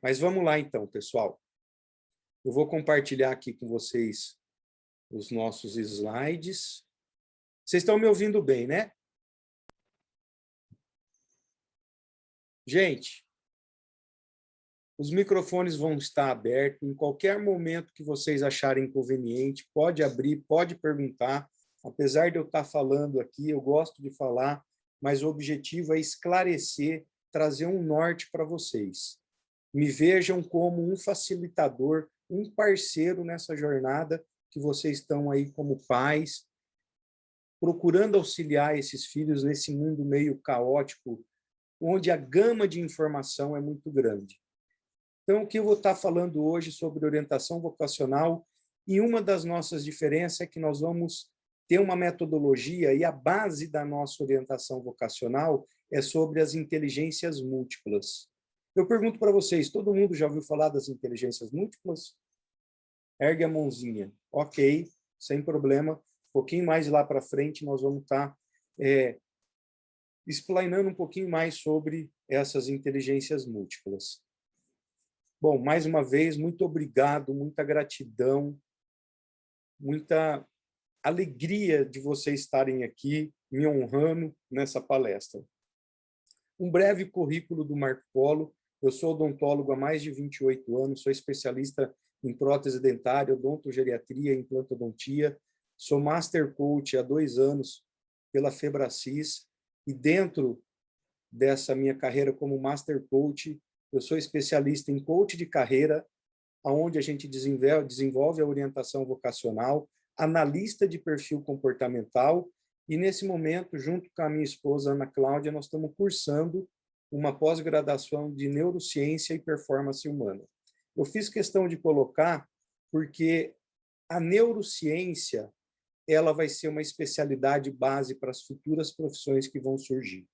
Mas vamos lá então, pessoal. Eu vou compartilhar aqui com vocês os nossos slides. Vocês estão me ouvindo bem, né? Gente, os microfones vão estar abertos. Em qualquer momento que vocês acharem conveniente, pode abrir, pode perguntar. Apesar de eu estar falando aqui, eu gosto de falar, mas o objetivo é esclarecer, trazer um norte para vocês. Me vejam como um facilitador, um parceiro nessa jornada que vocês estão aí como pais, procurando auxiliar esses filhos nesse mundo meio caótico, onde a gama de informação é muito grande. Então, o que eu vou estar falando hoje sobre orientação vocacional, e uma das nossas diferenças é que nós vamos ter uma metodologia, e a base da nossa orientação vocacional é sobre as inteligências múltiplas. Eu pergunto para vocês, todo mundo já ouviu falar das inteligências múltiplas? Ergue a mãozinha. Ok, sem problema. Um pouquinho mais lá para frente, nós vamos estar explanando um pouquinho mais sobre essas inteligências múltiplas. Bom, mais uma vez, muito obrigado, muita gratidão, muita alegria de vocês estarem aqui me honrando nessa palestra. Um breve currículo do Marco Polo. Eu sou odontólogo há mais de 28 anos, sou especialista em prótese dentária, odontogeriatria e implantodontia, sou Master Coach há 2 anos pela Febracis, e dentro dessa minha carreira como Master Coach, eu sou especialista em coach de carreira, onde a gente desenvolve a orientação vocacional, analista de perfil comportamental, e nesse momento, junto com a minha esposa, Ana Cláudia, nós estamos cursando uma pós-graduação de neurociência e performance humana. Eu fiz questão de colocar porque a neurociência ela vai ser uma especialidade base para as futuras profissões que vão surgir.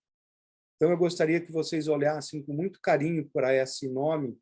Então, eu gostaria que vocês olhassem com muito carinho para esse nome,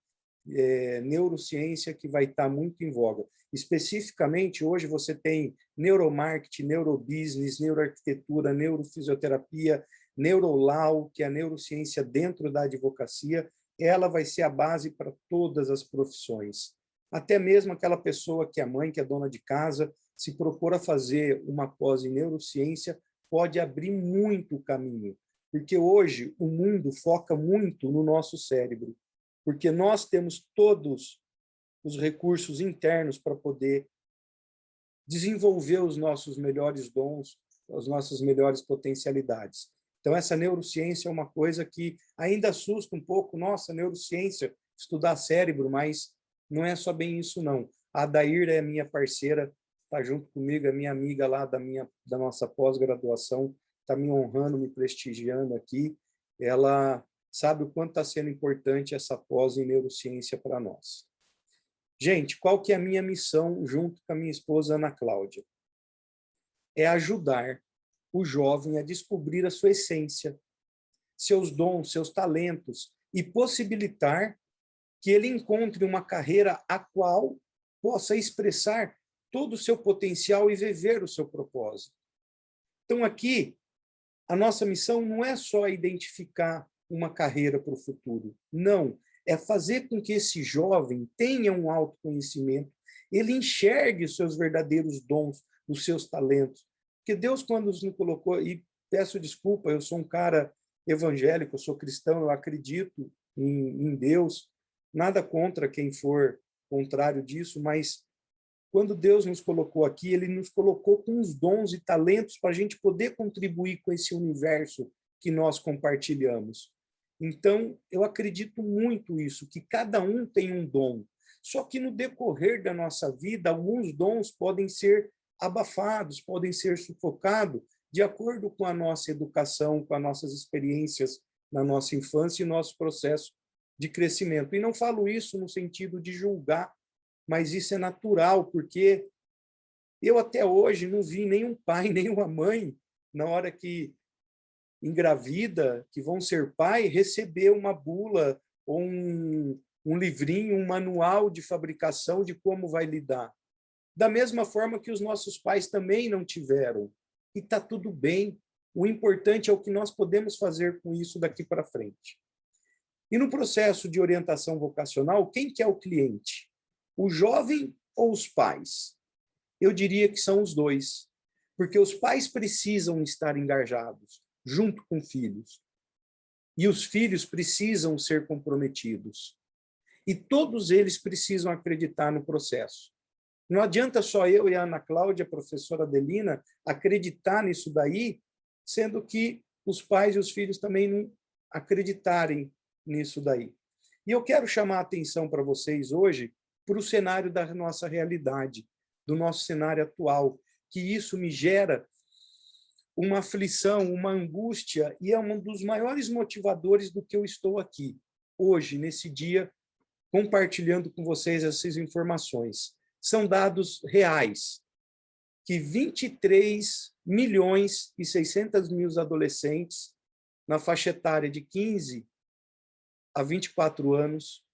neurociência, que vai estar muito em voga. Especificamente, hoje você tem neuromarketing, neurobusiness, neuroarquitetura, neurofisioterapia, neurolaw, que é a neurociência dentro da advocacia. Ela vai ser a base para todas as profissões. Até mesmo aquela pessoa que é mãe, que é dona de casa, se propor a fazer uma pós em neurociência, pode abrir muito o caminho. Porque hoje o mundo foca muito no nosso cérebro, porque nós temos todos os recursos internos para poder desenvolver os nossos melhores dons, as nossas melhores potencialidades. Então, essa neurociência é uma coisa que ainda assusta um pouco. Nossa, neurociência, estudar cérebro, mas não é só bem isso, não. A Adaíra é minha parceira, está junto comigo, é minha amiga lá da nossa pós-graduação, está me honrando, me prestigiando aqui. Ela sabe o quanto está sendo importante essa pós em neurociência para nós. Gente, qual que é a minha missão junto com a minha esposa Ana Cláudia? É ajudar o jovem a descobrir a sua essência, seus dons, seus talentos, e possibilitar que ele encontre uma carreira a qual possa expressar todo o seu potencial e viver o seu propósito. Então, aqui, a nossa missão não é só identificar uma carreira para o futuro. Não, é fazer com que esse jovem tenha um autoconhecimento, ele enxergue os seus verdadeiros dons, os seus talentos. Porque Deus, quando nos colocou, e peço desculpa, eu sou um cara evangélico, eu sou cristão, eu acredito em Deus, nada contra quem for contrário disso, mas quando Deus nos colocou aqui, ele nos colocou com os dons e talentos para a gente poder contribuir com esse universo que nós compartilhamos. Então, eu acredito muito isso, que cada um tem um dom. Só que no decorrer da nossa vida, alguns dons podem ser abafados, podem ser sufocados, de acordo com a nossa educação, com as nossas experiências na nossa infância e nosso processo de crescimento. E não falo isso no sentido de julgar, mas isso é natural, porque eu até hoje não vi nenhum pai, nenhuma mãe, na hora que engravida, que vão ser pai, receber uma bula ou um livrinho, um manual de fabricação de como vai lidar. Da mesma forma que os nossos pais também não tiveram. E está tudo bem. O importante é o que nós podemos fazer com isso daqui para frente. E no processo de orientação vocacional, quem que é o cliente? O jovem ou os pais? Eu diria que são os dois, porque os pais precisam estar engajados, junto com filhos, e os filhos precisam ser comprometidos. E todos eles precisam acreditar no processo. Não adianta só eu e a Ana Cláudia, a professora Adelina, acreditar nisso daí, sendo que os pais e os filhos também não acreditarem nisso daí. E eu quero chamar a atenção para vocês hoje para o cenário da nossa realidade, do nosso cenário atual, que isso me gera uma aflição, uma angústia, e é um dos maiores motivadores do que eu estou aqui, hoje, nesse dia, compartilhando com vocês essas informações. São dados reais, que 23 milhões e 600 mil adolescentes na faixa etária de 15 a 24 anos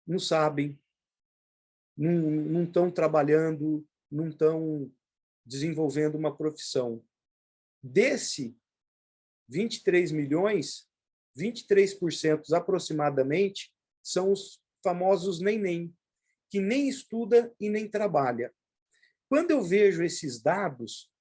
não sabem, não estão trabalhando, não estão desenvolvendo uma profissão. Desse 23 milhões, 23% aproximadamente são os famosos neném, que nem estuda e nem trabalha. Quando eu vejo esses dados,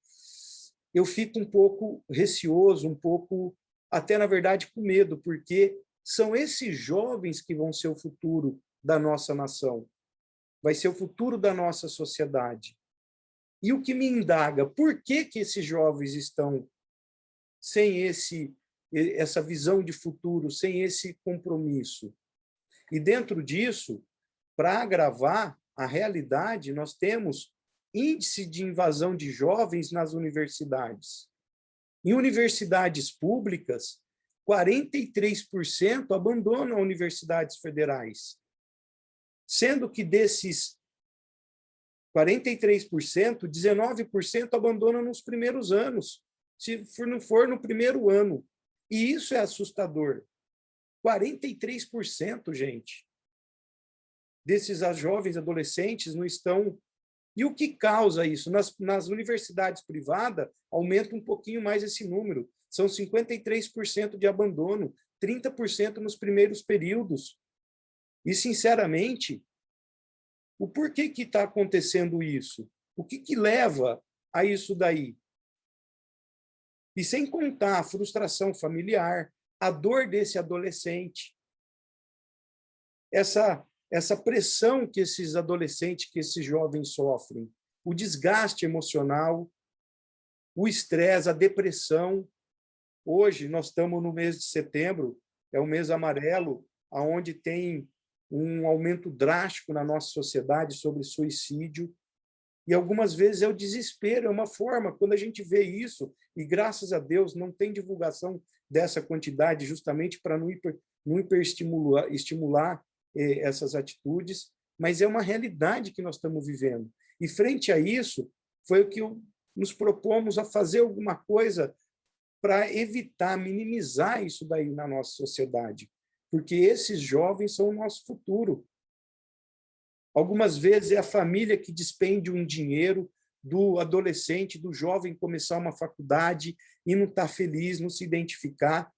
eu fico um pouco receoso, um pouco, até na verdade, com medo, porque são esses jovens que vão ser o futuro da nossa nação, vai ser o futuro da nossa sociedade. E o que me indaga, por que que esses jovens estão sem essa visão de futuro, sem esse compromisso? E dentro disso, para agravar a realidade, nós temos índice de invasão de jovens nas universidades. Em universidades públicas, 43% abandonam universidades federais, sendo que desses 43%, 19% abandonam nos primeiros anos, se não for no primeiro ano. E isso é assustador. 43%, gente, desses jovens adolescentes não estão... E o que causa isso? Nas universidades privadas, aumenta um pouquinho mais esse número. São 53% de abandono, 30% nos primeiros períodos. E, sinceramente, o porquê que está acontecendo isso? O que leva a isso daí? E sem contar a frustração familiar, a dor desse adolescente, essa pressão que esses adolescentes, que esses jovens sofrem, o desgaste emocional, o estresse, a depressão. Hoje, nós estamos no mês de setembro, é o mês amarelo, onde tem um aumento drástico na nossa sociedade sobre suicídio, e algumas vezes é o desespero, é uma forma, quando a gente vê isso, e graças a Deus não tem divulgação dessa quantidade, justamente para não hiperestimular essas atitudes, mas é uma realidade que nós estamos vivendo. E, frente a isso, foi o que nos propomos a fazer alguma coisa para evitar, minimizar isso daí na nossa sociedade, porque esses jovens são o nosso futuro. Algumas vezes é a família que despende um dinheiro do adolescente, do jovem começar uma faculdade e não estar feliz, não se identificar,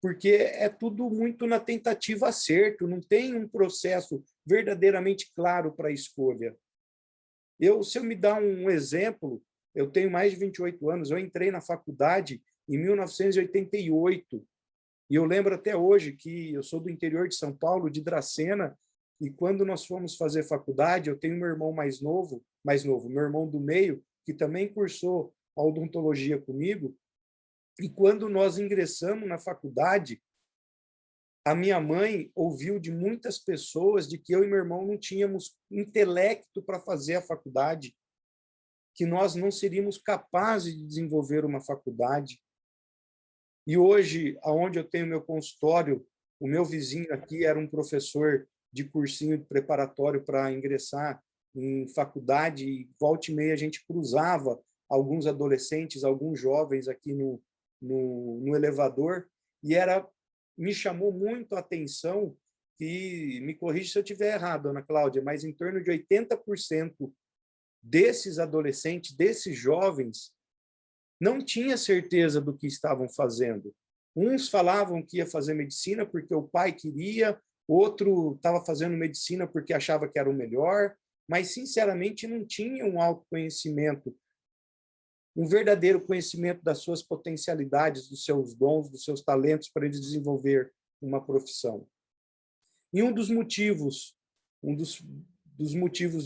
porque é tudo muito na tentativa-acerto, não tem um processo verdadeiramente claro para a escolha. Se eu me dar um exemplo, eu tenho mais de 28 anos, eu entrei na faculdade em 1988, e eu lembro até hoje que eu sou do interior de São Paulo, de Dracena, e quando nós fomos fazer faculdade, eu tenho meu irmão mais novo, meu irmão do meio, que também cursou a odontologia comigo, e quando nós ingressamos na faculdade, a minha mãe ouviu de muitas pessoas de que eu e meu irmão não tínhamos intelecto para fazer a faculdade, que nós não seríamos capazes de desenvolver uma faculdade. E hoje, aonde eu tenho meu consultório, o meu vizinho aqui era um professor de cursinho preparatório para ingressar em faculdade, e volta e meia a gente cruzava alguns adolescentes, alguns jovens aqui no elevador, e me chamou muito a atenção, e me corrija se eu estiver errado, Ana Cláudia, mas em torno de 80% desses adolescentes, desses jovens, não tinha certeza do que estavam fazendo. Uns falavam que ia fazer medicina porque o pai queria, outro estava fazendo medicina porque achava que era o melhor, mas, sinceramente, não tinha um autoconhecimento, um verdadeiro conhecimento das suas potencialidades, dos seus dons, dos seus talentos para eles desenvolver uma profissão. E um dos motivos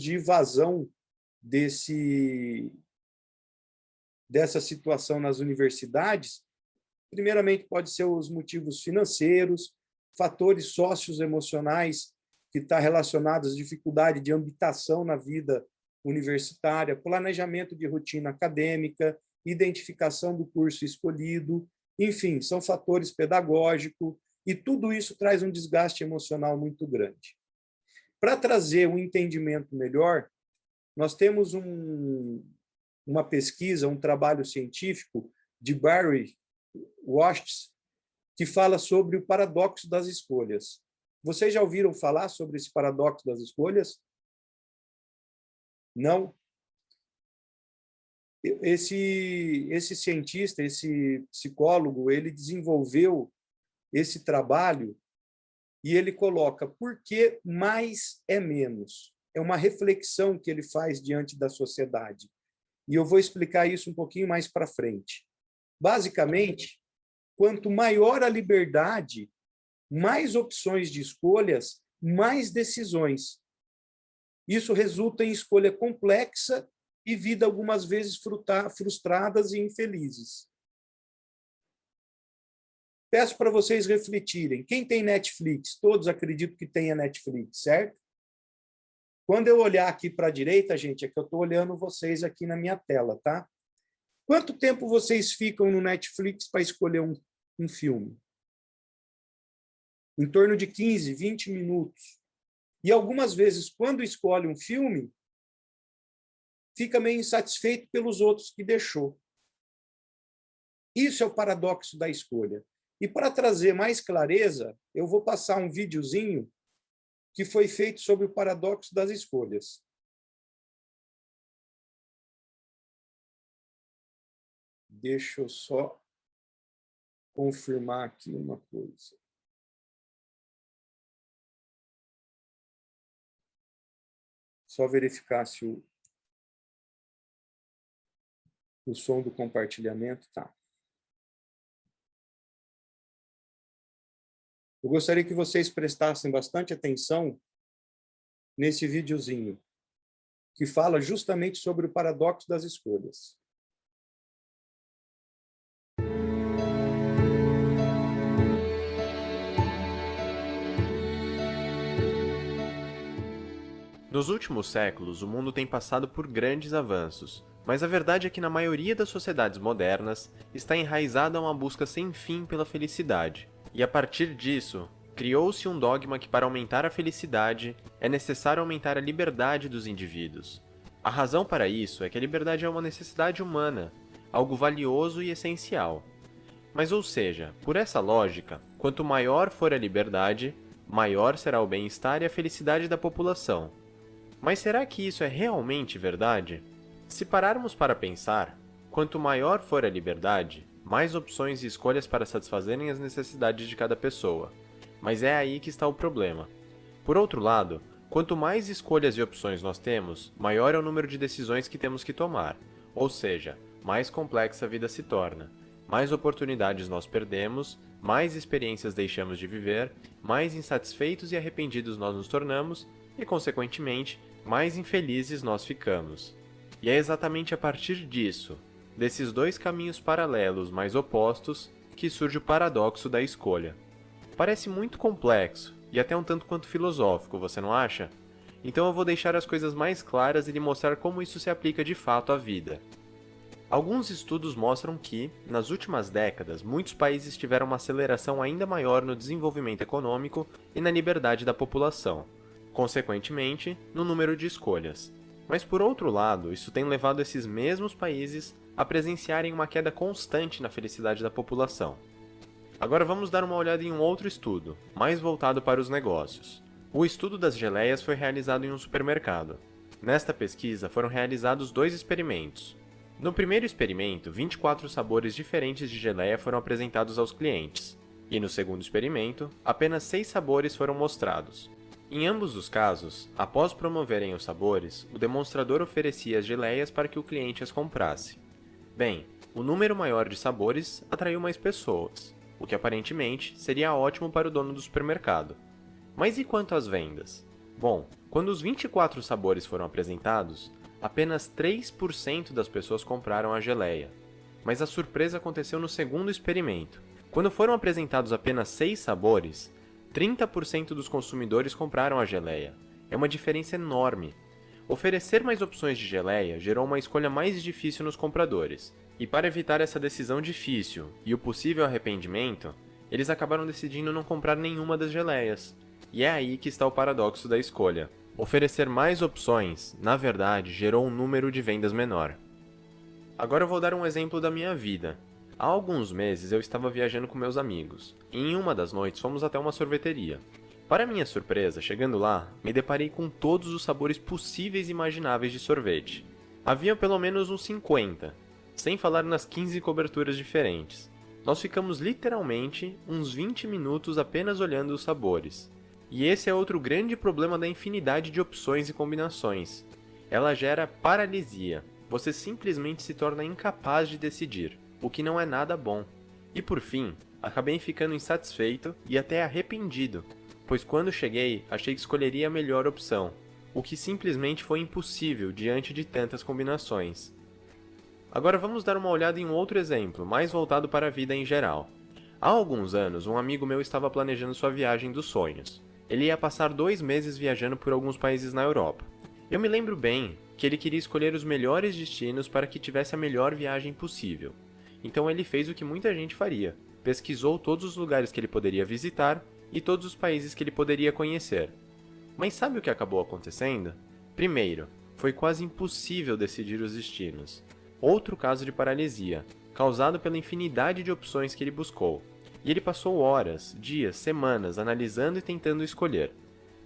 de evasão dessa situação nas universidades, primeiramente, pode ser os motivos financeiros, fatores socioemocionais que estão relacionados à dificuldade de habitação na vida universitária, planejamento de rotina acadêmica, identificação do curso escolhido, enfim, são fatores pedagógicos, e tudo isso traz um desgaste emocional muito grande. Para trazer um entendimento melhor, nós temos uma pesquisa, um trabalho científico de Barry Washts, que fala sobre o paradoxo das escolhas. Vocês já ouviram falar sobre esse paradoxo das escolhas? Não? Esse cientista, esse psicólogo, ele desenvolveu esse trabalho e ele coloca por que mais é menos. É uma reflexão que ele faz diante da sociedade. E eu vou explicar isso um pouquinho mais para frente. Basicamente, quanto maior a liberdade, mais opções de escolhas, mais decisões. Isso resulta em escolha complexa e vida algumas vezes frustradas e infelizes. Peço para vocês refletirem. Quem tem Netflix? Todos acredito que tenha Netflix, certo? Quando eu olhar aqui para a direita, gente, é que eu estou olhando vocês aqui na minha tela, tá? Quanto tempo vocês ficam no Netflix para escolher um filme? Em torno de 15, 20 minutos. E algumas vezes, quando escolhe um filme, fica meio insatisfeito pelos outros que deixou. Isso é o paradoxo da escolha. E para trazer mais clareza, eu vou passar um videozinho que foi feito sobre o paradoxo das escolhas. Deixa eu só confirmar aqui uma coisa. Só verificar se o som do compartilhamento tá. Eu gostaria que vocês prestassem bastante atenção nesse videozinho, que fala justamente sobre o paradoxo das escolhas. Nos últimos séculos, o mundo tem passado por grandes avanços, mas a verdade é que na maioria das sociedades modernas está enraizada uma busca sem fim pela felicidade. E a partir disso, criou-se um dogma que para aumentar a felicidade é necessário aumentar a liberdade dos indivíduos. A razão para isso é que a liberdade é uma necessidade humana, algo valioso e essencial. Mas ou seja, por essa lógica, quanto maior for a liberdade, maior será o bem-estar e a felicidade da população. Mas será que isso é realmente verdade? Se pararmos para pensar, quanto maior for a liberdade, mais opções e escolhas para satisfazerem as necessidades de cada pessoa. Mas é aí que está o problema. Por outro lado, quanto mais escolhas e opções nós temos, maior é o número de decisões que temos que tomar. Ou seja, mais complexa a vida se torna. Mais oportunidades nós perdemos, mais experiências deixamos de viver, mais insatisfeitos e arrependidos nós nos tornamos e, consequentemente, mais infelizes nós ficamos. E é exatamente a partir disso, desses dois caminhos paralelos mais opostos, que surge o paradoxo da escolha. Parece muito complexo e até um tanto quanto filosófico, você não acha? Então eu vou deixar as coisas mais claras e lhe mostrar como isso se aplica de fato à vida. Alguns estudos mostram que, nas últimas décadas, muitos países tiveram uma aceleração ainda maior no desenvolvimento econômico e na liberdade da população, consequentemente, no número de escolhas. Mas por outro lado, isso tem levado esses mesmos países a presenciarem uma queda constante na felicidade da população. Agora vamos dar uma olhada em um outro estudo, mais voltado para os negócios. O estudo das geleias foi realizado em um supermercado. Nesta pesquisa foram realizados 2 experimentos. No primeiro experimento, 24 sabores diferentes de geleia foram apresentados aos clientes, e no segundo experimento, apenas 6 sabores foram mostrados. Em ambos os casos, após promoverem os sabores, o demonstrador oferecia as geleias para que o cliente as comprasse. Bem, o número maior de sabores atraiu mais pessoas, o que aparentemente seria ótimo para o dono do supermercado. Mas e quanto às vendas? Bom, quando os 24 sabores foram apresentados, apenas 3% das pessoas compraram a geleia. Mas a surpresa aconteceu no segundo experimento. Quando foram apresentados apenas 6 sabores, 30% dos consumidores compraram a geleia. É uma diferença enorme. Oferecer mais opções de geleia gerou uma escolha mais difícil nos compradores. E para evitar essa decisão difícil e o possível arrependimento, eles acabaram decidindo não comprar nenhuma das geleias. E é aí que está o paradoxo da escolha. Oferecer mais opções, na verdade, gerou um número de vendas menor. Agora eu vou dar um exemplo da minha vida. Há alguns meses eu estava viajando com meus amigos, e em uma das noites fomos até uma sorveteria. Para minha surpresa, chegando lá, me deparei com todos os sabores possíveis e imagináveis de sorvete. Havia pelo menos uns 50, sem falar nas 15 coberturas diferentes. Nós ficamos literalmente uns 20 minutos apenas olhando os sabores. E esse é outro grande problema da infinidade de opções e combinações. Ela gera paralisia. Você simplesmente se torna incapaz de decidir, o que não é nada bom. E por fim, acabei ficando insatisfeito e até arrependido, pois quando cheguei, achei que escolheria a melhor opção, o que simplesmente foi impossível diante de tantas combinações. Agora vamos dar uma olhada em um outro exemplo, mais voltado para a vida em geral. Há alguns anos, um amigo meu estava planejando sua viagem dos sonhos. Ele ia passar 2 meses viajando por alguns países na Europa. Eu me lembro bem que ele queria escolher os melhores destinos para que tivesse a melhor viagem possível. Então ele fez o que muita gente faria. Pesquisou todos os lugares que ele poderia visitar e todos os países que ele poderia conhecer. Mas sabe o que acabou acontecendo? Primeiro, foi quase impossível decidir os destinos. Outro caso de paralisia, causado pela infinidade de opções que ele buscou. E ele passou horas, dias, semanas analisando e tentando escolher.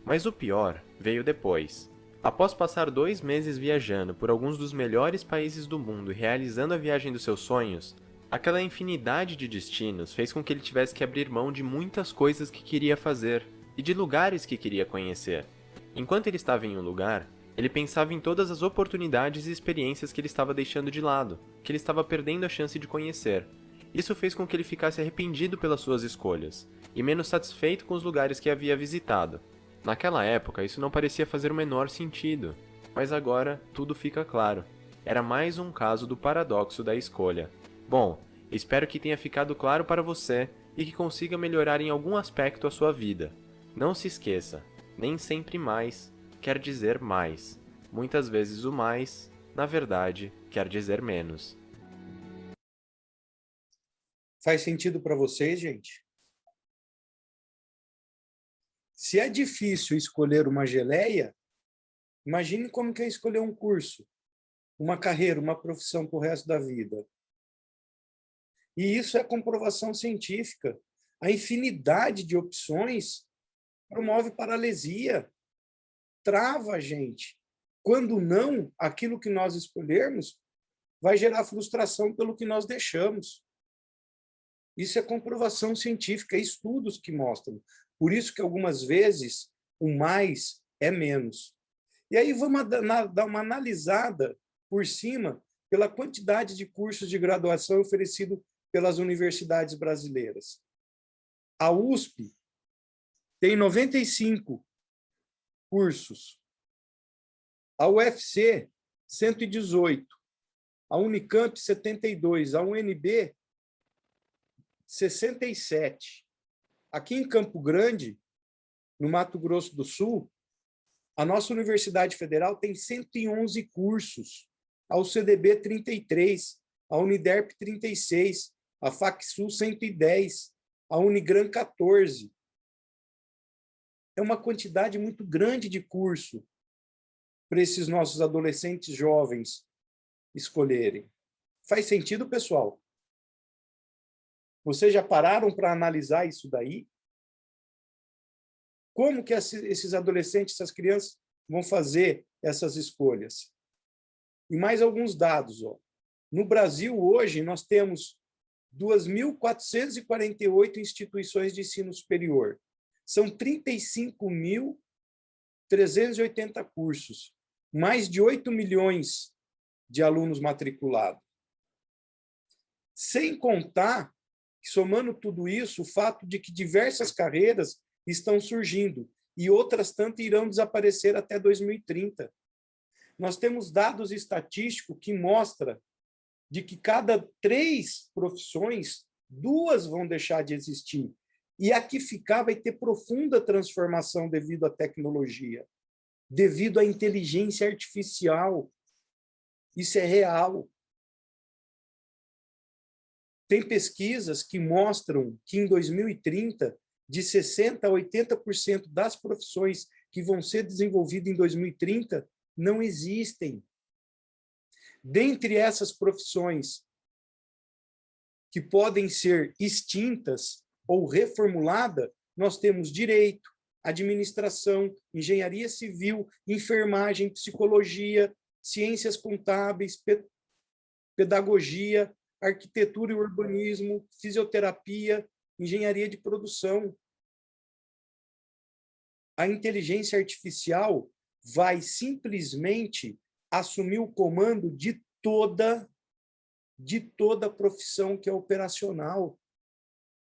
Mas o pior veio depois. Após passar 2 meses viajando por alguns dos melhores países do mundo e realizando a viagem dos seus sonhos, aquela infinidade de destinos fez com que ele tivesse que abrir mão de muitas coisas que queria fazer e de lugares que queria conhecer. Enquanto ele estava em um lugar, ele pensava em todas as oportunidades e experiências que ele estava deixando de lado, que ele estava perdendo a chance de conhecer. Isso fez com que ele ficasse arrependido pelas suas escolhas, e menos satisfeito com os lugares que havia visitado. Naquela época, isso não parecia fazer o menor sentido, mas agora tudo fica claro. Era mais um caso do paradoxo da escolha. Bom, espero que tenha ficado claro para você e que consiga melhorar em algum aspecto a sua vida. Não se esqueça, nem sempre mais quer dizer mais. Muitas vezes o mais, na verdade, quer dizer menos. Faz sentido para vocês, gente? Se é difícil escolher uma geleia, imagine como que é escolher um curso, uma carreira, uma profissão para o resto da vida. E isso é comprovação científica. A infinidade de opções promove paralisia, trava a gente. Quando não, aquilo que nós escolhermos vai gerar frustração pelo que nós deixamos. Isso é comprovação científica, é estudos que mostram. Por isso que algumas vezes o mais é menos. E aí vamos dar uma analisada por cima pela quantidade de cursos de graduação oferecidos pelas universidades brasileiras. A USP tem 95 cursos. A UFC, 118. A Unicamp, 72. A UNB, 67. Aqui em Campo Grande, no Mato Grosso do Sul, a nossa Universidade Federal tem 111 cursos. A UCDB, 33. A Uniderp, 36. A FacSul, 110. A Unigran, 14. É uma quantidade muito grande de curso para esses nossos adolescentes jovens escolherem. Faz sentido, pessoal? Vocês já pararam para analisar isso daí? Como que esses adolescentes, essas crianças vão fazer essas escolhas? E mais alguns dados. No Brasil, hoje, nós temos 2.448 instituições de ensino superior. São 35.380 cursos, mais de 8 milhões de alunos matriculados. Sem contar, somando tudo isso, o fato de que diversas carreiras estão surgindo e outras tantas irão desaparecer até 2030. Nós temos dados estatísticos que mostram de que cada 3 profissões, 2 vão deixar de existir. E a que ficar vai ter profunda transformação devido à tecnologia, devido à inteligência artificial. Isso é real. Tem pesquisas que mostram que em 2030, de 60% a 80% das profissões que vão ser desenvolvidas em 2030 não existem. Dentre essas profissões que podem ser extintas ou reformuladas, nós temos direito, administração, engenharia civil, enfermagem, psicologia, ciências contábeis, pedagogia, arquitetura e urbanismo, fisioterapia, engenharia de produção. A inteligência artificial vai simplesmente assumir o comando de toda a profissão que é operacional.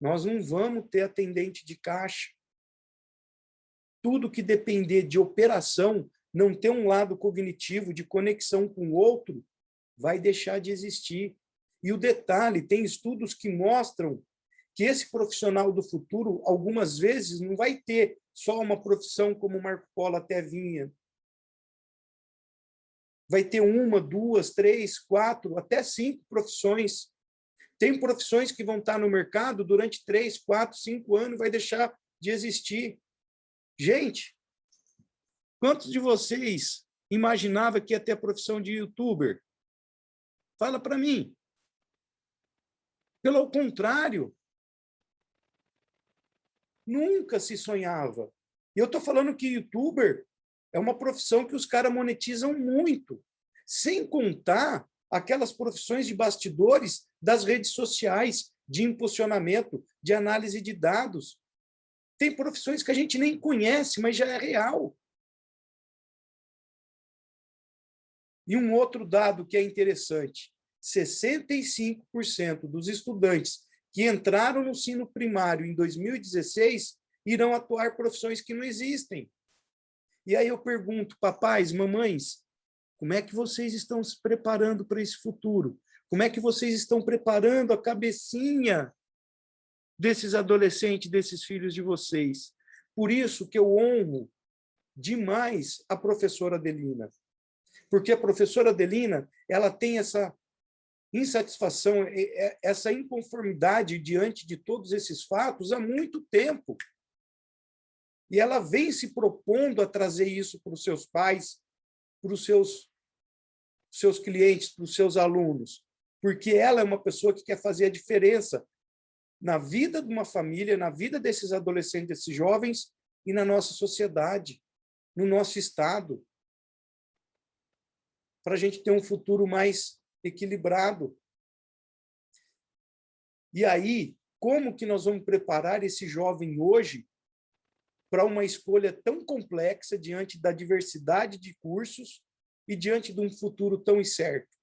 Nós não vamos ter atendente de caixa. Tudo que depender de operação, não ter um lado cognitivo de conexão com o outro, vai deixar de existir. E o detalhe, tem estudos que mostram que esse profissional do futuro, algumas vezes, não vai ter só uma profissão como o Marco Polo até vinha. Vai ter 1, 2, 3, 4, até 5 profissões. Tem profissões que vão estar no mercado durante 3, 4, 5 anos e vai deixar de existir. Gente, quantos de vocês imaginavam que ia ter a profissão de youtuber? Fala para mim. Pelo contrário, nunca se sonhava. E eu estou falando que youtuber é uma profissão que os caras monetizam muito, sem contar aquelas profissões de bastidores das redes sociais, de impulsionamento, de análise de dados. Tem profissões que a gente nem conhece, mas já é real. E um outro dado que é interessante, 65% dos estudantes que entraram no ensino primário em 2016 irão atuar profissões que não existem. E aí eu pergunto, papais, mamães, como é que vocês estão se preparando para esse futuro? Como é que vocês estão preparando a cabecinha desses adolescentes, desses filhos de vocês? Por isso que eu honro demais a professora Adelina. Porque a professora Adelina, ela tem essa insatisfação, essa inconformidade diante de todos esses fatos há muito tempo. E ela vem se propondo a trazer isso para os seus pais, para os seus clientes, para os seus alunos, porque ela é uma pessoa que quer fazer a diferença na vida de uma família, na vida desses adolescentes, desses jovens e na nossa sociedade, no nosso estado, para a gente ter um futuro mais equilibrado. E aí, como que nós vamos preparar esse jovem hoje para uma escolha tão complexa diante da diversidade de cursos e diante de um futuro tão incerto?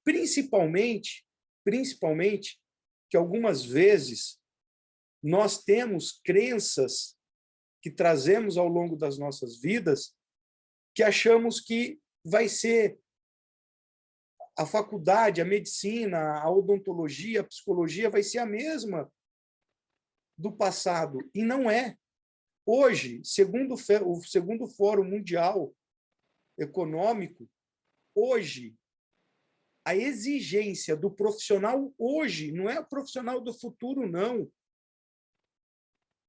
Principalmente que algumas vezes nós temos crenças que trazemos ao longo das nossas vidas que achamos que vai ser a faculdade, a medicina, a odontologia, a psicologia vai ser a mesma do passado, e não é. Hoje, segundo o Fórum Mundial Econômico, hoje, a exigência do profissional hoje não é o profissional do futuro, não.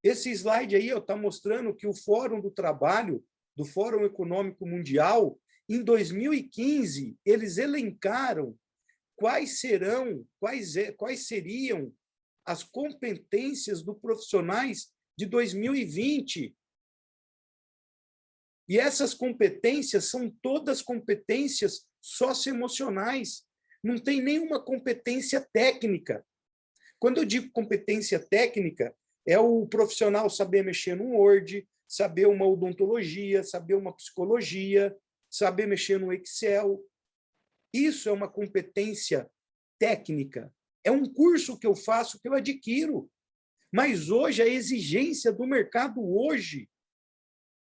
Esse slide aí está mostrando que o Fórum do Trabalho, do Fórum Econômico Mundial, em 2015, eles elencaram quais seriam as competências dos profissionais de 2020. E essas competências são todas competências socioemocionais. Não tem nenhuma competência técnica. Quando eu digo competência técnica, é o profissional saber mexer no Word, saber uma odontologia, saber uma psicologia, saber mexer no Excel. Isso é uma competência técnica. É um curso que eu faço, que eu adquiro. Mas hoje, a exigência do mercado hoje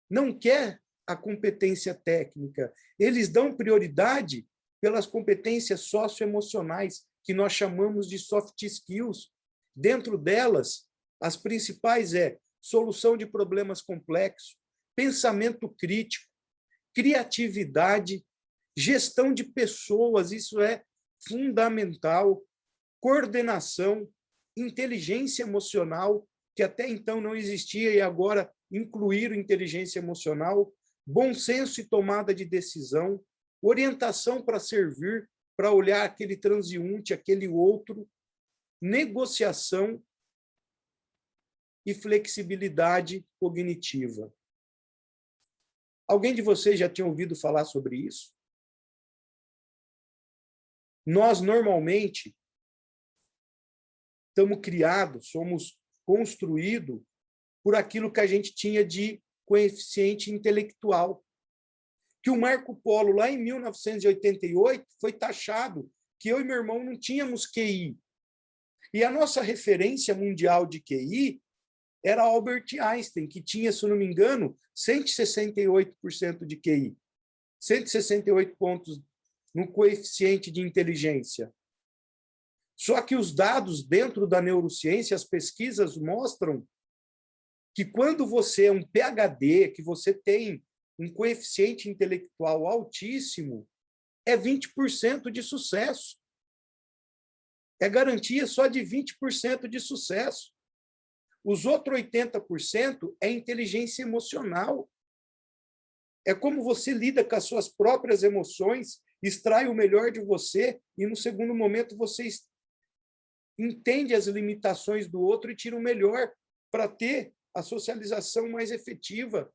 não quer a competência técnica. Eles dão prioridade pelas competências socioemocionais, que nós chamamos de soft skills. Dentro delas, as principais solução de problemas complexos, pensamento crítico, criatividade, gestão de pessoas, isso é fundamental, coordenação, inteligência emocional, que até então não existia e agora incluíram inteligência emocional, bom senso e tomada de decisão, orientação para servir, para olhar aquele transeunte, aquele outro, negociação e flexibilidade cognitiva. Alguém de vocês já tinha ouvido falar sobre isso? Nós, normalmente, estamos criados, somos construídos por aquilo que a gente tinha de coeficiente intelectual. Que o Marco Polo, lá em 1988, foi taxado que eu e meu irmão não tínhamos QI. E a nossa referência mundial de QI era Albert Einstein, que tinha, se não me engano, 168% de QI. 168 pontos no coeficiente de inteligência. Só que os dados dentro da neurociência, as pesquisas mostram que quando você é um PhD, que você tem um coeficiente intelectual altíssimo, é 20% de sucesso. É garantia só de 20% de sucesso. Os outros 80% é inteligência emocional. É como você lida com as suas próprias emoções, extrai o melhor de você e, no segundo momento, você entende as limitações do outro e tira o melhor para ter a socialização mais efetiva.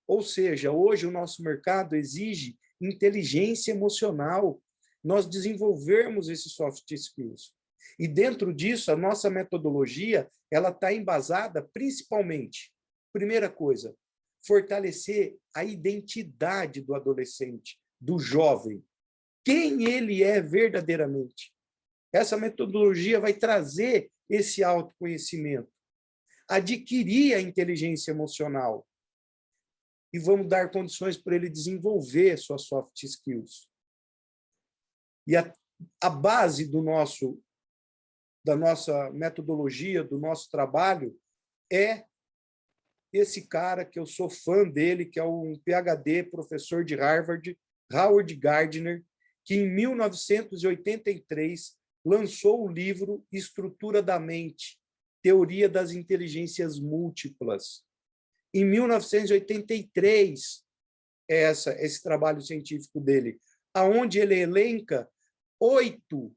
Ou seja, hoje o nosso mercado exige inteligência emocional, nós desenvolvermos esses soft skills. E dentro disso, a nossa metodologia ela está embasada principalmente, primeira coisa, fortalecer a identidade do adolescente, do jovem, quem ele é verdadeiramente. Essa metodologia vai trazer esse autoconhecimento, adquirir a inteligência emocional e vamos dar condições para ele desenvolver suas soft skills. E a base da nossa metodologia, do nosso trabalho, é esse cara que eu sou fã dele, que é um PhD, professor de Harvard, Howard Gardner, que em 1983 lançou o livro Estrutura da Mente, Teoria das Inteligências Múltiplas. Em 1983, esse trabalho científico dele, aonde ele elenca oito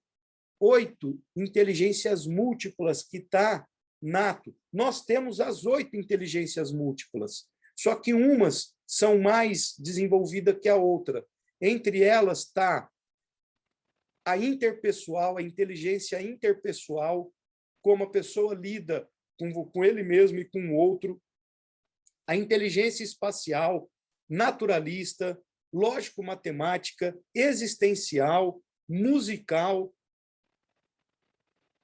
inteligências múltiplas que está nato. Nós temos as 8 inteligências múltiplas, só que umas são mais desenvolvidas que a outra. Entre elas está a interpessoal, a inteligência interpessoal, como a pessoa lida com ele mesmo e com o outro, a inteligência espacial, naturalista, lógico-matemática, existencial, musical,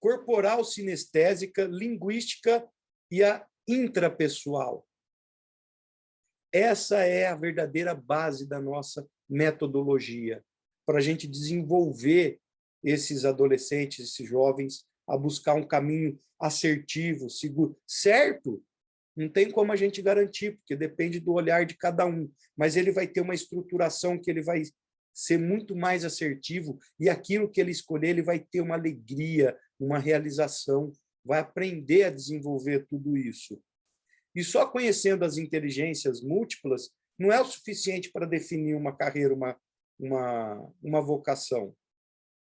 corporal sinestésica, linguística e a intrapessoal. Essa é a verdadeira base da nossa metodologia, para a gente desenvolver esses adolescentes, esses jovens, a buscar um caminho assertivo, seguro. Certo? Não tem como a gente garantir, porque depende do olhar de cada um, mas ele vai ter uma estruturação que ele vai ser muito mais assertivo e aquilo que ele escolher, ele vai ter uma alegria, uma realização, vai aprender a desenvolver tudo isso. E só conhecendo as inteligências múltiplas não é o suficiente para definir uma carreira, uma vocação.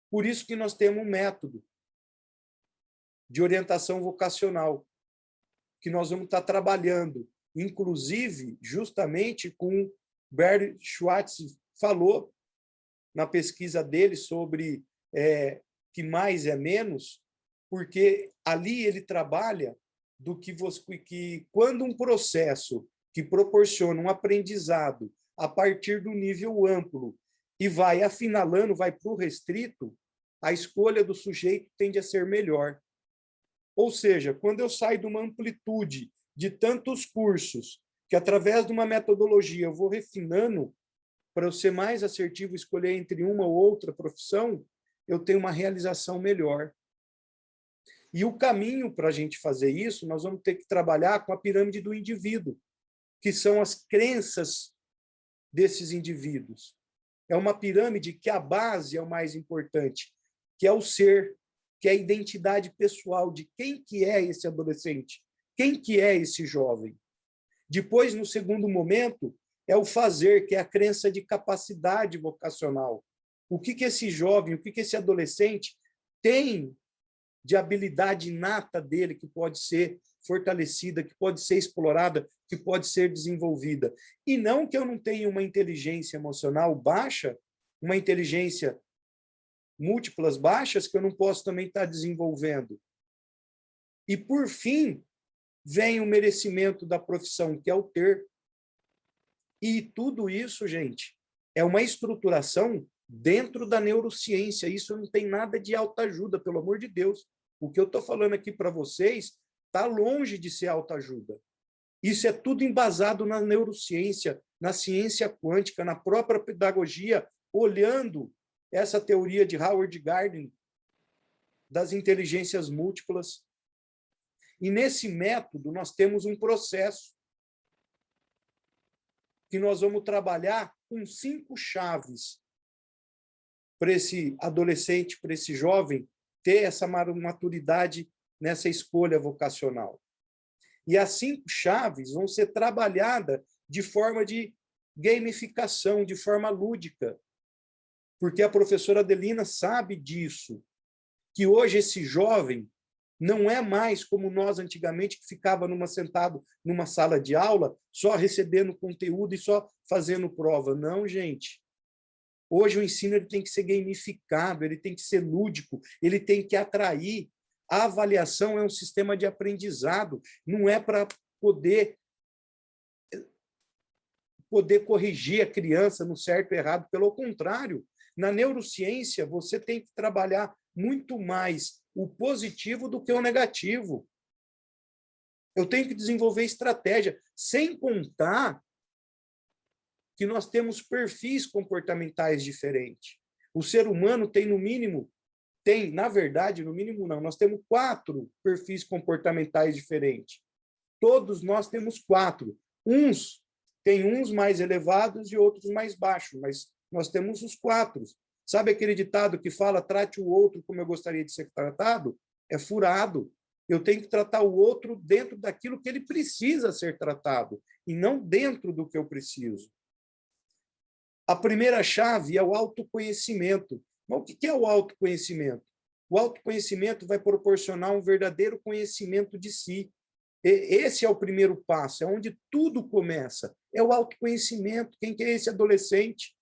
Por isso que nós temos um método de orientação vocacional, que nós vamos estar trabalhando, inclusive, justamente com Barry Schwartz falou na pesquisa dele sobre que mais é menos, porque ali ele trabalha do que quando um processo que proporciona um aprendizado a partir do nível amplo e vai afinalando, vai para o restrito, a escolha do sujeito tende a ser melhor. Ou seja, quando eu saio de uma amplitude de tantos cursos, que através de uma metodologia eu vou refinando para eu ser mais assertivo, escolher entre uma ou outra profissão, eu tenho uma realização melhor. E o caminho para a gente fazer isso, nós vamos ter que trabalhar com a pirâmide do indivíduo, que são as crenças desses indivíduos. É uma pirâmide que a base é o mais importante, que é o ser, que é a identidade pessoal de quem que é esse adolescente, quem que é esse jovem. Depois, no segundo momento, é o fazer, que é a crença de capacidade vocacional. O que esse jovem, o que esse adolescente tem de habilidade inata dele que pode ser fortalecida, que pode ser explorada, que pode ser desenvolvida. E não que eu não tenha uma inteligência emocional baixa, uma inteligência múltiplas baixas que eu não posso também estar desenvolvendo. E, por fim, vem o merecimento da profissão, que é o ter. E tudo isso, gente, é uma estruturação dentro da neurociência. Isso não tem nada de autoajuda, pelo amor de Deus. O que eu estou falando aqui para vocês está longe de ser autoajuda. Isso é tudo embasado na neurociência, na ciência quântica, na própria pedagogia, olhando essa teoria de Howard Gardner das inteligências múltiplas. E nesse método nós temos um processo que nós vamos trabalhar com 5 chaves para esse adolescente, para esse jovem, ter essa maturidade nessa escolha vocacional. E as 5 chaves vão ser trabalhadas de forma de gamificação, de forma lúdica, porque a professora Adelina sabe disso, que hoje esse jovem não é mais como nós antigamente, que ficava sentado numa sala de aula, só recebendo conteúdo e só fazendo prova. Não, gente. Hoje o ensino ele tem que ser gamificado, ele tem que ser lúdico, ele tem que atrair. A avaliação é um sistema de aprendizado, não é para poder corrigir a criança no certo ou errado. Pelo contrário, na neurociência, você tem que trabalhar muito mais o positivo do que o negativo. Eu tenho que desenvolver estratégia, sem contar que nós temos perfis comportamentais diferentes. O ser humano tem, no mínimo, na verdade, no mínimo não, nós temos 4 perfis comportamentais diferentes. Todos nós temos 4. Tem uns mais elevados e outros mais baixos, mas nós temos os 4. Sabe aquele ditado que fala, trate o outro como eu gostaria de ser tratado? É furado. Eu tenho que tratar o outro dentro daquilo que ele precisa ser tratado, e não dentro do que eu preciso. A primeira chave é o autoconhecimento. Mas o que é o autoconhecimento? O autoconhecimento vai proporcionar um verdadeiro conhecimento de si. Esse é o primeiro passo, é onde tudo começa. É o autoconhecimento. Quem que é esse adolescente?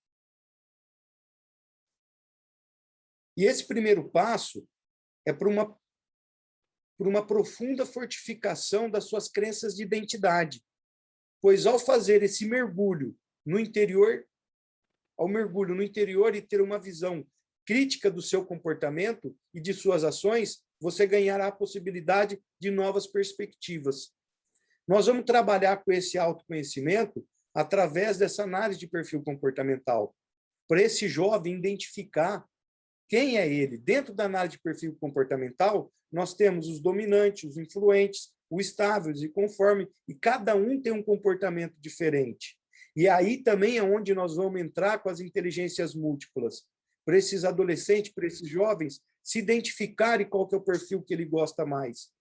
E esse primeiro passo é para uma profunda fortificação das suas crenças de identidade. Pois, ao fazer esse mergulho no interior, e ter uma visão crítica do seu comportamento e de suas ações, você ganhará a possibilidade de novas perspectivas. Nós vamos trabalhar com esse autoconhecimento através dessa análise de perfil comportamental, para esse jovem identificar quem é ele. Dentro da análise de perfil comportamental, nós temos os dominantes, os influentes, os estáveis e conforme, e cada um tem um comportamento diferente. E aí também é onde nós vamos entrar com as inteligências múltiplas, para esses adolescentes, para esses jovens, se identificarem qual que é o perfil que ele gosta mais.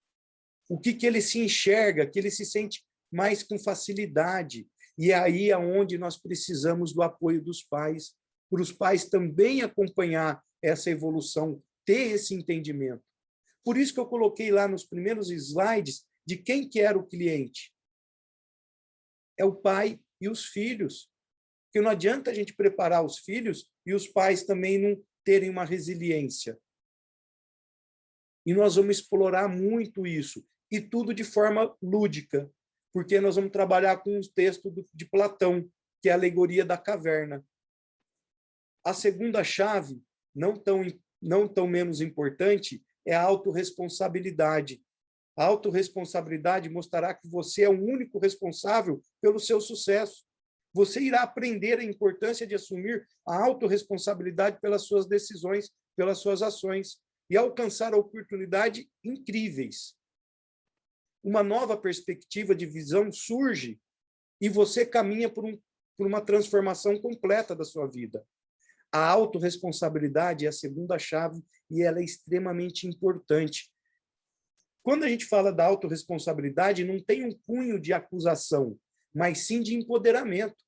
O que ele se enxerga, que ele se sente mais com facilidade. E aí é onde nós precisamos do apoio dos pais, para os pais também acompanhar essa evolução, ter esse entendimento. Por isso que eu coloquei lá nos primeiros slides de quem que era o cliente. É o pai e os filhos. Porque não adianta a gente preparar os filhos e os pais também não terem uma resiliência. E nós vamos explorar muito isso, e tudo de forma lúdica, porque nós vamos trabalhar com o texto de Platão, que é a alegoria da caverna. A segunda chave, não tão menos importante, é a autorresponsabilidade. A autorresponsabilidade mostrará que você é o único responsável pelo seu sucesso. Você irá aprender a importância de assumir a autorresponsabilidade pelas suas decisões, pelas suas ações, e alcançar oportunidades incríveis. Uma nova perspectiva de visão surge e você caminha por uma transformação completa da sua vida. A autorresponsabilidade é a segunda chave e ela é extremamente importante. Quando a gente fala da autorresponsabilidade, não tem um cunho de acusação, mas sim de empoderamento.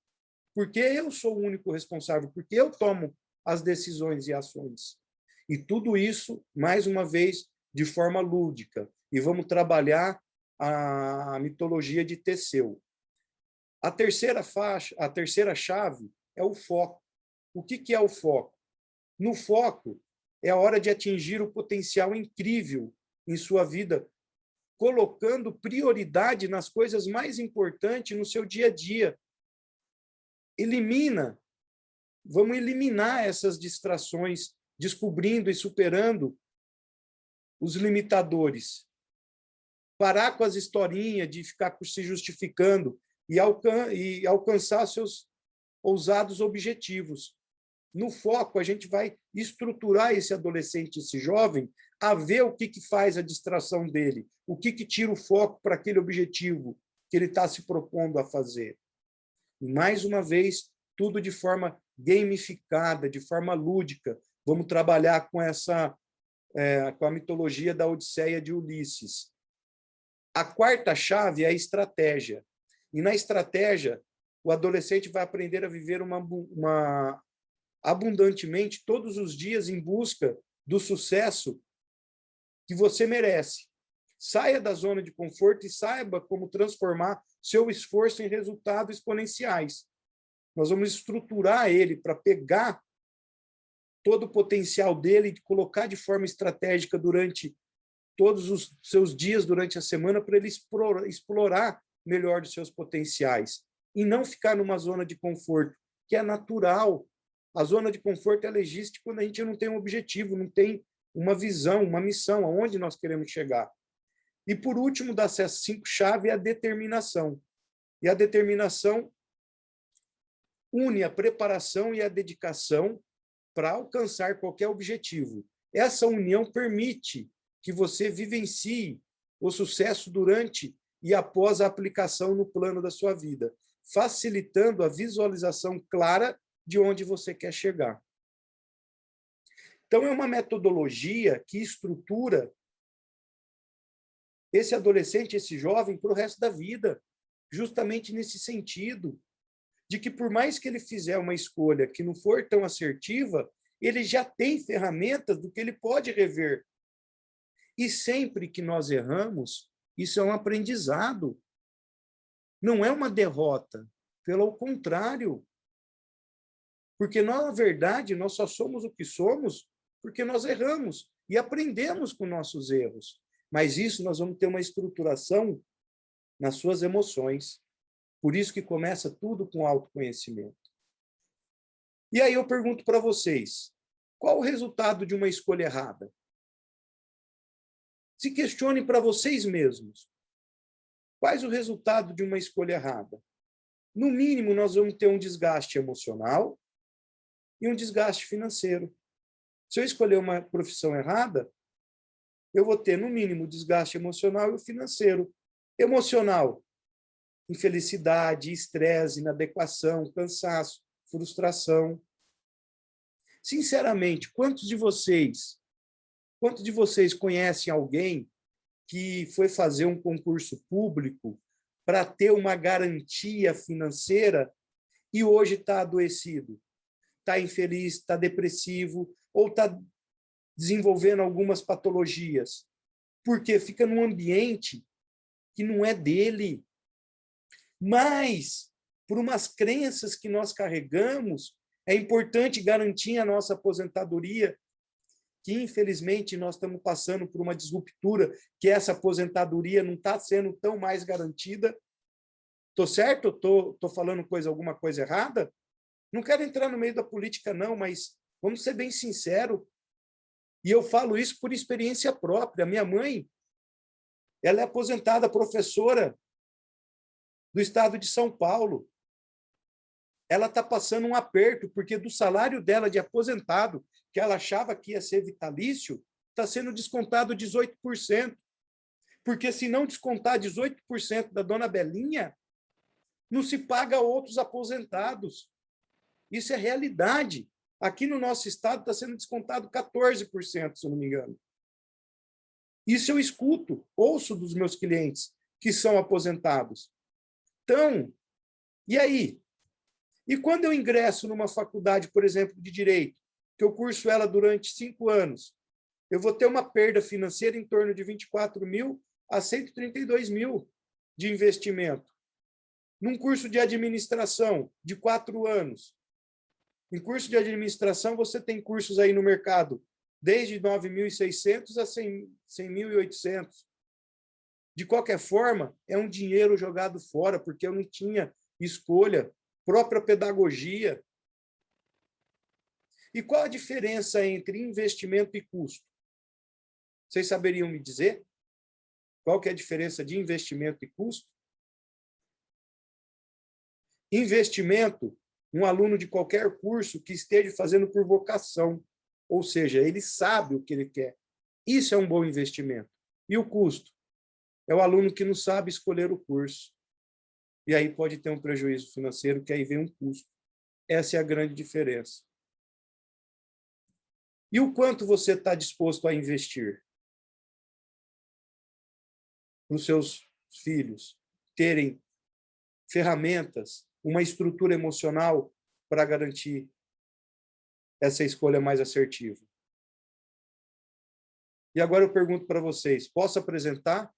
Porque eu sou o único responsável, porque eu tomo as decisões e ações. E tudo isso, mais uma vez, de forma lúdica. E vamos trabalhar a mitologia de Teseu. A terceira chave é o foco. O que é o foco? No foco, é a hora de atingir o potencial incrível em sua vida, colocando prioridade nas coisas mais importantes no seu dia a dia. Vamos eliminar essas distrações, descobrindo e superando os limitadores. Parar com as historinhas de ficar se justificando e alcançar seus ousados objetivos. No foco, a gente vai estruturar esse adolescente, esse jovem, a ver o que faz a distração dele, o que tira o foco para aquele objetivo que ele está se propondo a fazer. E, mais uma vez, tudo de forma gamificada, de forma lúdica. Vamos trabalhar com a mitologia da Odisseia de Ulisses. A quarta chave é a estratégia. E na estratégia, o adolescente vai aprender a viver abundantemente todos os dias em busca do sucesso que você merece. Saia da zona de conforto e saiba como transformar seu esforço em resultados exponenciais. Nós vamos estruturar ele para pegar todo o potencial dele e colocar de forma estratégica durante todos os seus dias, durante a semana, para ele explorar melhor os seus potenciais. E não ficar numa zona de conforto, que é natural. A zona de conforto ela existe quando a gente não tem um objetivo, não tem uma visão, uma missão, aonde nós queremos chegar. E, por último, das 5 chaves é a determinação. E a determinação une a preparação e a dedicação para alcançar qualquer objetivo. Essa união permite que você vivencie o sucesso durante e após a aplicação no plano da sua vida, facilitando a visualização clara de onde você quer chegar. Então, é uma metodologia que estrutura esse adolescente, esse jovem, para o resto da vida, justamente nesse sentido, de que por mais que ele fizer uma escolha que não for tão assertiva, ele já tem ferramentas do que ele pode rever. E sempre que nós erramos, isso é um aprendizado. Não é uma derrota, pelo contrário. Porque, na verdade, nós só somos o que somos porque nós erramos e aprendemos com nossos erros. Mas isso nós vamos ter uma estruturação nas suas emoções. Por isso que começa tudo com autoconhecimento. E aí eu pergunto para vocês, qual o resultado de uma escolha errada? Se questionem para vocês mesmos. Qual o resultado de uma escolha errada? No mínimo, nós vamos ter um desgaste emocional e um desgaste financeiro. Se eu escolher uma profissão errada, eu vou ter, no mínimo, desgaste emocional e financeiro. Emocional, infelicidade, estresse, inadequação, cansaço, frustração. Sinceramente, quantos de vocês conhecem alguém que foi fazer um concurso público para ter uma garantia financeira e hoje está adoecido, está infeliz, está depressivo ou está desenvolvendo algumas patologias? Porque fica num ambiente que não é dele. Mas por umas crenças que nós carregamos, é importante garantir a nossa aposentadoria, que infelizmente nós estamos passando por uma disruptura, que essa aposentadoria não está sendo tão mais garantida. Estou certo? Estou falando alguma coisa errada? Não quero entrar no meio da política, não, mas vamos ser bem sinceros. E eu falo isso por experiência própria. Minha mãe, ela é aposentada professora do estado de São Paulo. Ela está passando um aperto, porque do salário dela de aposentado, que ela achava que ia ser vitalício, está sendo descontado 18%. Porque se não descontar 18% da dona Belinha, não se paga a outros aposentados. Isso é realidade. Aqui no nosso estado está sendo descontado 14%, se eu não me engano. Isso eu escuto, ouço dos meus clientes que são aposentados. Então, e aí? E quando eu ingresso numa faculdade, por exemplo, de Direito, que eu curso ela durante 5 anos, eu vou ter uma perda financeira em torno de 24 mil a 132 mil de investimento. Num curso de administração de 4 anos, em curso de administração, você tem cursos aí no mercado desde 9.600 a 100.800. De qualquer forma, é um dinheiro jogado fora, porque eu não tinha escolha, própria pedagogia. E qual a diferença entre investimento e custo? Vocês saberiam me dizer? Qual que é a diferença de investimento e custo? Investimento, um aluno de qualquer curso que esteja fazendo por vocação, ou seja, ele sabe o que ele quer. Isso é um bom investimento. E o custo? É o aluno que não sabe escolher o curso. E aí pode ter um prejuízo financeiro, que aí vem um custo. Essa é a grande diferença. E o quanto você está disposto a investir para os seus filhos terem ferramentas, uma estrutura emocional para garantir essa escolha mais assertiva? E agora eu pergunto para vocês, posso apresentar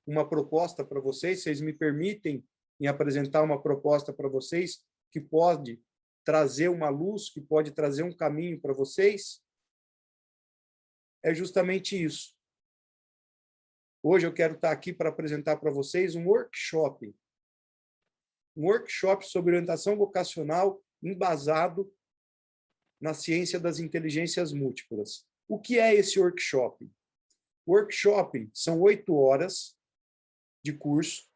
uma proposta para vocês? Vocês me permitem em apresentar uma proposta para vocês que pode trazer uma luz, que pode trazer um caminho para vocês? É justamente isso. Hoje eu quero estar aqui para apresentar para vocês um workshop sobre orientação vocacional embasado na ciência das inteligências múltiplas. O que é esse workshop? Workshop são 8 horas de curso,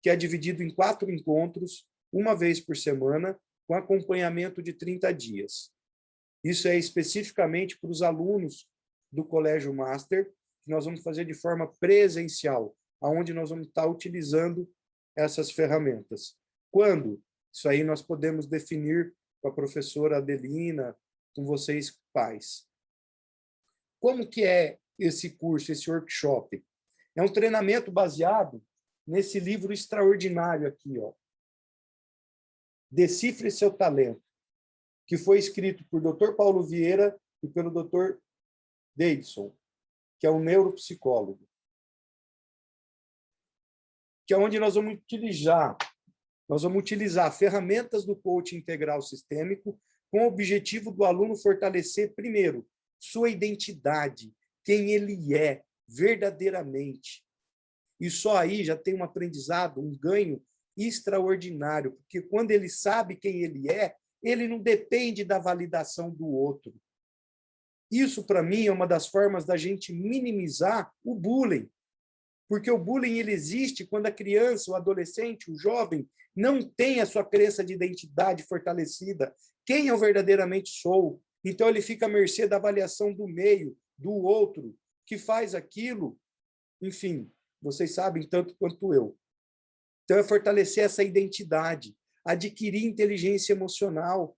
que é dividido em 4 encontros, uma vez por semana, com acompanhamento de 30 dias. Isso é especificamente para os alunos do Colégio Master, que nós vamos fazer de forma presencial, onde nós vamos estar utilizando essas ferramentas. Quando? Isso aí nós podemos definir com a professora Adelina, com vocês pais. Como que é esse curso, esse workshop? É um treinamento baseado nesse livro extraordinário aqui, ó. Decifre seu talento, que foi escrito por Dr. Paulo Vieira e pelo Dr. Davidson, que é um neuropsicólogo. Que é onde nós vamos utilizar ferramentas do coaching integral sistêmico com o objetivo do aluno fortalecer, primeiro, sua identidade, quem ele é verdadeiramente. E só aí já tem um aprendizado, um ganho extraordinário, porque quando ele sabe quem ele é, ele não depende da validação do outro. Isso, para mim, é uma das formas da gente minimizar o bullying, porque o bullying ele existe quando a criança, o adolescente, o jovem, não tem a sua crença de identidade fortalecida. Quem eu verdadeiramente sou? Então, ele fica à mercê da avaliação do meio, do outro, que faz aquilo. Enfim, vocês sabem tanto quanto eu. Então, é fortalecer essa identidade, adquirir inteligência emocional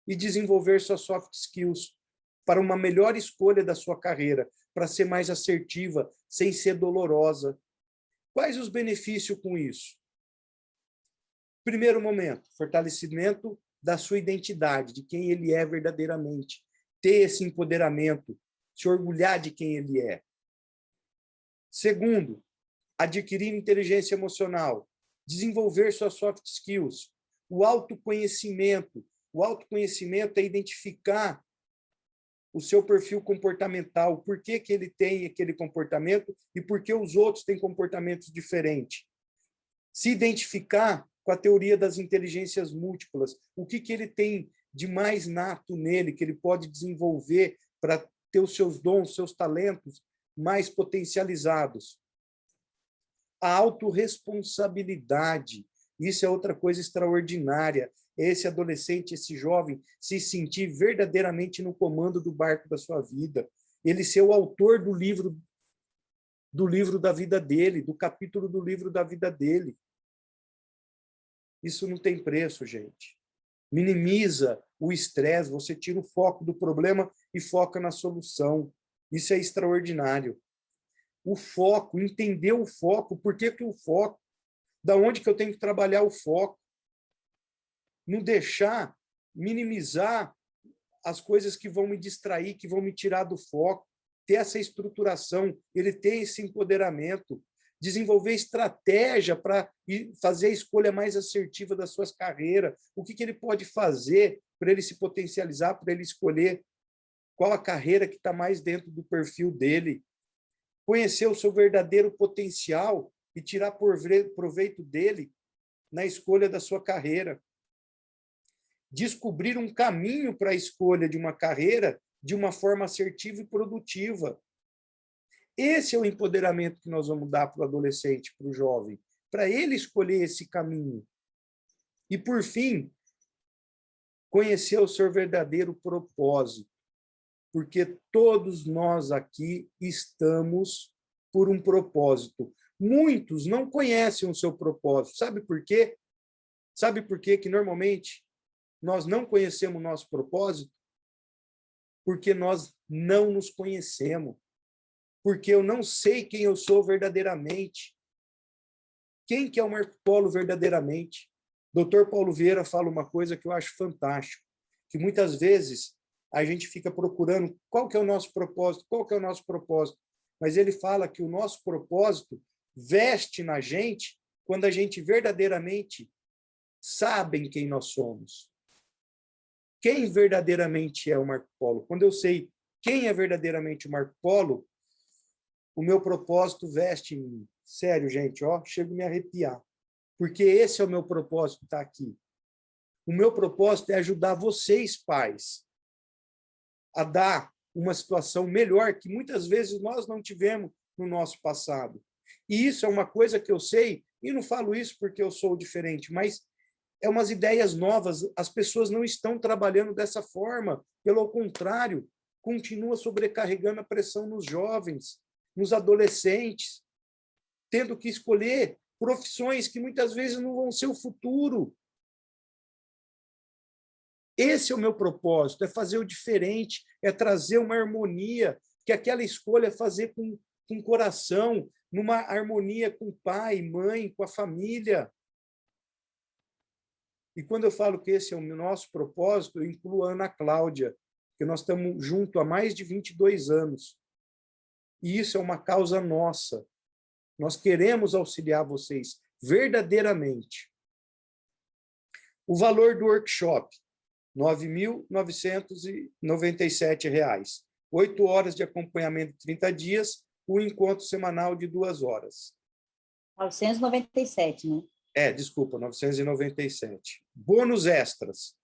e desenvolver suas soft skills para uma melhor escolha da sua carreira, para ser mais assertiva, sem ser dolorosa. Quais os benefícios com isso? Primeiro momento, fortalecimento da sua identidade, de quem ele é verdadeiramente. Ter esse empoderamento, se orgulhar de quem ele é. Segundo, adquirir inteligência emocional, desenvolver suas soft skills. O autoconhecimento. O autoconhecimento é identificar o seu perfil comportamental, por que que ele tem aquele comportamento e por que os outros têm comportamentos diferentes. Se identificar com a teoria das inteligências múltiplas, o que que ele tem de mais nato nele, que ele pode desenvolver para ter os seus dons, seus talentos mais potencializados. A autorresponsabilidade, isso é outra coisa extraordinária. Esse adolescente, esse jovem, se sentir verdadeiramente no comando do barco da sua vida. Ele ser o autor do livro da vida dele, do capítulo do livro da vida dele. Isso não tem preço, gente. Minimiza o estresse, você tira o foco do problema e foca na solução. Isso é extraordinário. O foco, entender o foco, por que que o foco? Da onde que eu tenho que trabalhar o foco? Não deixar, minimizar as coisas que vão me distrair, que vão me tirar do foco, ter essa estruturação, ele tem esse empoderamento, desenvolver estratégia para fazer a escolha mais assertiva das suas carreiras, o que que ele pode fazer para ele se potencializar, para ele escolher qual a carreira que está mais dentro do perfil dele, conhecer o seu verdadeiro potencial e tirar proveito dele na escolha da sua carreira. Descobrir um caminho para a escolha de uma carreira de uma forma assertiva e produtiva. Esse é o empoderamento que nós vamos dar para o adolescente, para o jovem, para ele escolher esse caminho. E, por fim, conhecer o seu verdadeiro propósito, porque todos nós aqui estamos por um propósito. Muitos não conhecem o seu propósito. Sabe por quê? Sabe por quê que, normalmente, nós não conhecemos o nosso propósito? Porque nós não nos conhecemos. Porque eu não sei quem eu sou verdadeiramente. Quem que é o Marco Polo verdadeiramente? Dr. Paulo Vieira fala uma coisa que eu acho fantástico, que muitas vezes a gente fica procurando qual que é o nosso propósito, qual que é o nosso propósito, mas ele fala que o nosso propósito veste na gente quando a gente verdadeiramente sabe quem nós somos. Quem verdadeiramente é o Marco Polo? Quando eu sei quem é verdadeiramente o Marco Polo, o meu propósito veste em mim. Sério, gente, ó, chego a me arrepiar. Porque esse é o meu propósito, tá aqui. O meu propósito é ajudar vocês, pais, a dar uma situação melhor que muitas vezes nós não tivemos no nosso passado. E isso é uma coisa que eu sei, e não falo isso porque eu sou diferente, mas é umas ideias novas, as pessoas não estão trabalhando dessa forma, pelo contrário, continua sobrecarregando a pressão nos jovens, nos adolescentes, tendo que escolher profissões que muitas vezes não vão ser o futuro. Esse é o meu propósito, é fazer o diferente, é trazer uma harmonia, que aquela escolha é fazer com coração, numa harmonia com pai, mãe, com a família. E quando eu falo que esse é o nosso propósito, eu incluo a Ana Cláudia, que nós estamos juntos há mais de 22 anos. E isso é uma causa nossa. Nós queremos auxiliar vocês verdadeiramente. O valor do workshop, R$ 9.997. 8 horas de acompanhamento de 30 dias, o encontro semanal de 2 horas. 997, né? Desculpa, 997. Bônus extras.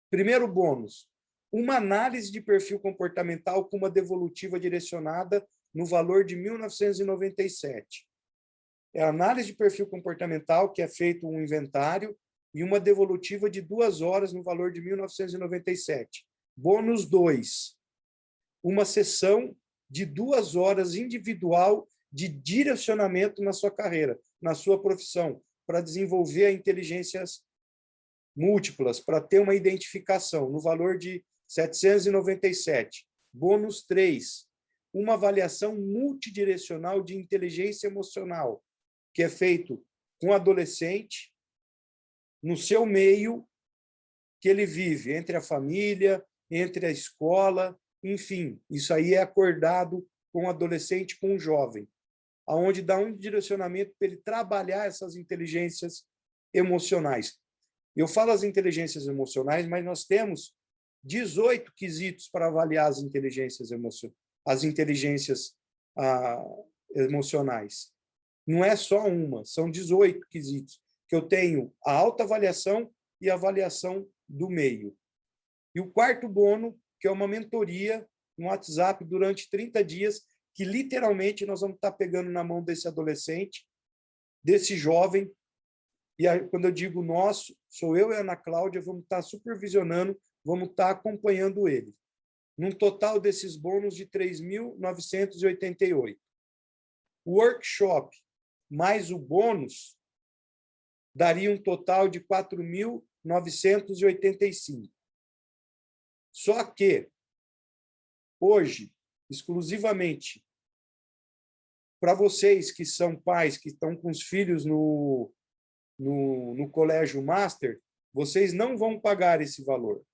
Primeiro bônus, uma análise de perfil comportamental com uma devolutiva direcionada no valor de 1.997. É a análise de perfil comportamental, que é feito um inventário, e uma devolutiva de 2 horas no valor de 1.997. Bônus 2, uma sessão de 2 horas individual de direcionamento na sua carreira, na sua profissão, para desenvolver inteligências múltiplas, para ter uma identificação, no valor de 797. Bônus 3, uma avaliação multidirecional de inteligência emocional, que é feito com adolescente, no seu meio que ele vive, entre a família, entre a escola, enfim, isso aí é acordado com o adolescente, com o jovem. onde dá um direcionamento para ele trabalhar essas inteligências emocionais. Eu falo as inteligências emocionais, mas nós temos 18 quesitos para avaliar as inteligências emocionais. Não é só uma, são 18 quesitos, que eu tenho a autoavaliação e a avaliação do meio. E o quarto bônus, que é uma mentoria no WhatsApp durante 30 dias, que literalmente nós vamos estar pegando na mão desse adolescente, desse jovem, e aí, quando eu digo nós, sou eu e a Ana Cláudia, vamos estar supervisionando, vamos estar acompanhando ele. Num total desses bônus de 3.988. O workshop mais o bônus daria um total de 4.985. Só que, hoje, exclusivamente, para vocês que são pais, que estão com os filhos no Colégio Master, vocês não vão pagar esse valor.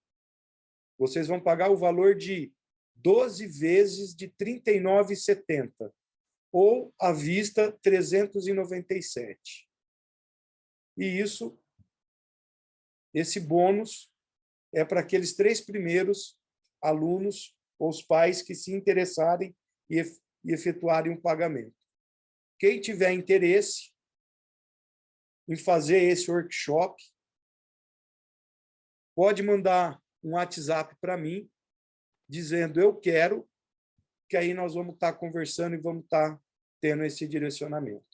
Vocês vão pagar o valor de 12 vezes de R$ 39,70, ou, à vista, R$ 397. E esse bônus é para aqueles 3 primeiros alunos ou os pais que se interessarem e efetuarem o pagamento. Quem tiver interesse em fazer esse workshop, pode mandar um WhatsApp para mim, dizendo eu quero, que aí nós vamos estar conversando e vamos estar tendo esse direcionamento.